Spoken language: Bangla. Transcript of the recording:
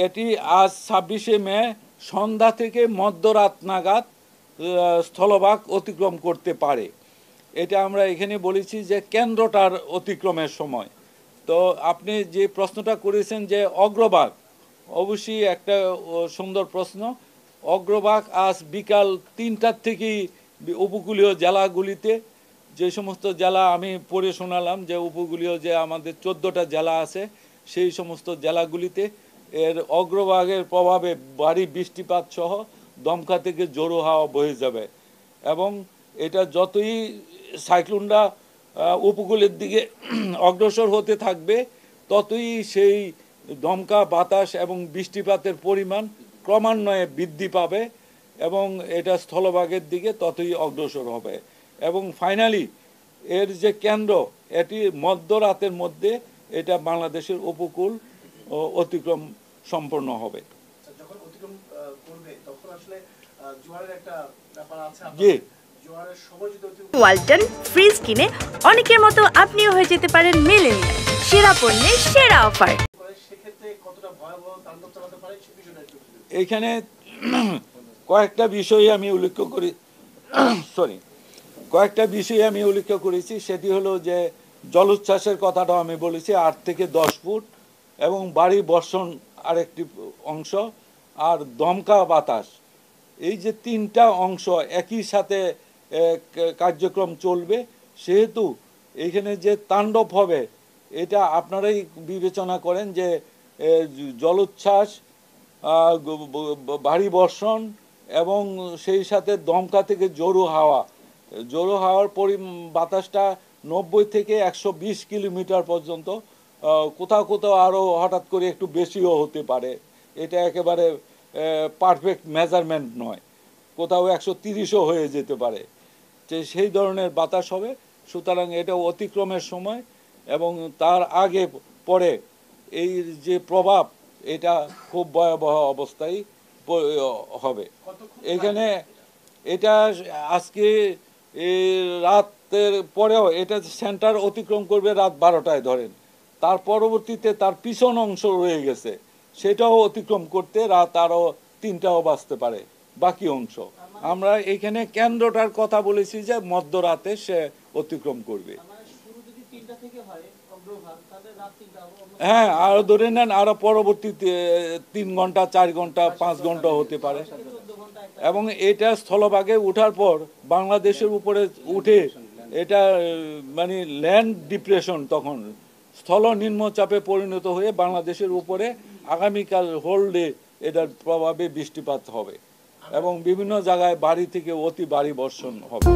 এটি আজ 26শে মে সন্ধ্যা থেকে মধ্যরাত নাগাদ স্থলভাগ অতিক্রম করতে পারে। এটা আমরা এখানে বলেছি যে কেন্দ্রটার অতিক্রমের সময়। তো আপনি যে প্রশ্নটা করেছেন যে অগ্রভাগ, অবশ্যই একটা সুন্দর প্রশ্ন। অগ্রভাগ আজ বিকাল 3টার থেকেই উপকূলীয় জেলাগুলিতে, যে সমস্ত জেলা আমি পড়ে শোনালাম, যে উপকূলীয় যে আমাদের 14টা জেলা আছে, সেই সমস্ত জেলাগুলিতে এর অগ্রভাগের প্রভাবে ভারী বৃষ্টিপাত সহ দমকা থেকে জোরো হাওয়া বয়ে যাবে এবং এটা যতই সাইক্লোনটা উপকূলের দিকে অগ্রসর হতে থাকবে ততই সেই দমকা বাতাস এবং বৃষ্টিপাতের পরিমাণ ক্রমান্বয়ে বৃদ্ধি পাবে এবং এটা স্থলভাগের দিকে ততই অগ্রসর হবে এবং ফাইনালি এর যে কেন্দ্র এটি মধ্যরাতের মধ্যে এটা বাংলাদেশের উপকূল অতিক্রম সম্পন্ন হবে। যখন অতিক্রম করবে তখন আসলে জোয়ারের একটা ব্যাপার আছে। জি, জোয়ারের সময় যদি ওয়ালটন ফ্রিজ কিনে অনেকের মতো আপনিও হয়ে যেতে পারেন মিলেনিয়াল সেরা পণ্যের সেরা অফার। সেক্ষেত্রে কতটা ভয়াবহ তাণ্ডব চালাতে পারে সে বিষয়টা একটু এখানে কয়েকটা বিষয় আমি উল্লেখ করেছি। সেটি হলো যে জলোচ্ছ্বাসের কথাটা আমি বলেছি 8 থেকে 10 ফুট এবং ভারী বর্ষণ আরেকটি অংশ, আর দমকা বাতাস। এই যে 3টা অংশ একই সাথে কার্যক্রম চলবে, সেহেতু এখানে যে তাণ্ডব হবে এটা আপনারাই বিবেচনা করেন যে জলোচ্ছ্বাস, ভারী বর্ষণ এবং সেই সাথে দমকা থেকে জোরো হাওয়ার বাতাসটা 90 থেকে 120 কিলোমিটার পর্যন্ত, কোথাও কোথাও আরও হঠাৎ করে একটু বেশিও হতে পারে। এটা একেবারে পারফেক্ট মেজারমেন্ট নয়, কোথাও 130ও হয়ে যেতে পারে, যে সেই ধরনের বাতাস হবে। সুতরাং এটা অতিক্রমের সময় এবং তার আগে পরে এই যে প্রভাব এটা খুব ভয়াবহ অবস্থায় হবে। এখানে এটা আজকে রাতের পরেও এটা সেন্টার অতিক্রম করবে রাত 12টায় ধরেন, তার পরবর্তীতে তার পিছন অংশ রয়ে গেছে, সেটাও অতিক্রম করতে রাত আরও 3টাও বাজতে পারে বাকি অংশ। আমরা এখানে কেন্দ্রটার কথা বলেছি যে মধ্যরাতে সে অতিক্রম করবে। হ্যাঁ, আরো ধরে নেন আরো পরবর্তীতে 3 ঘন্টা 4 ঘন্টা 5 ঘন্টা হতে পারে এবং এটা স্থলভাগে ওঠার পর বাংলাদেশের উপরে উঠে এটা মানে ল্যান্ড ডিপ্রেশন, তখন স্থল নিম্নচাপে পরিণত হয়ে বাংলাদেশের উপরে আগামীকাল হোল ডে এটার প্রভাবে বৃষ্টিপাত হবে এবং বিভিন্ন জায়গায় ভারী থেকে অতি ভারী বর্ষণ হবে।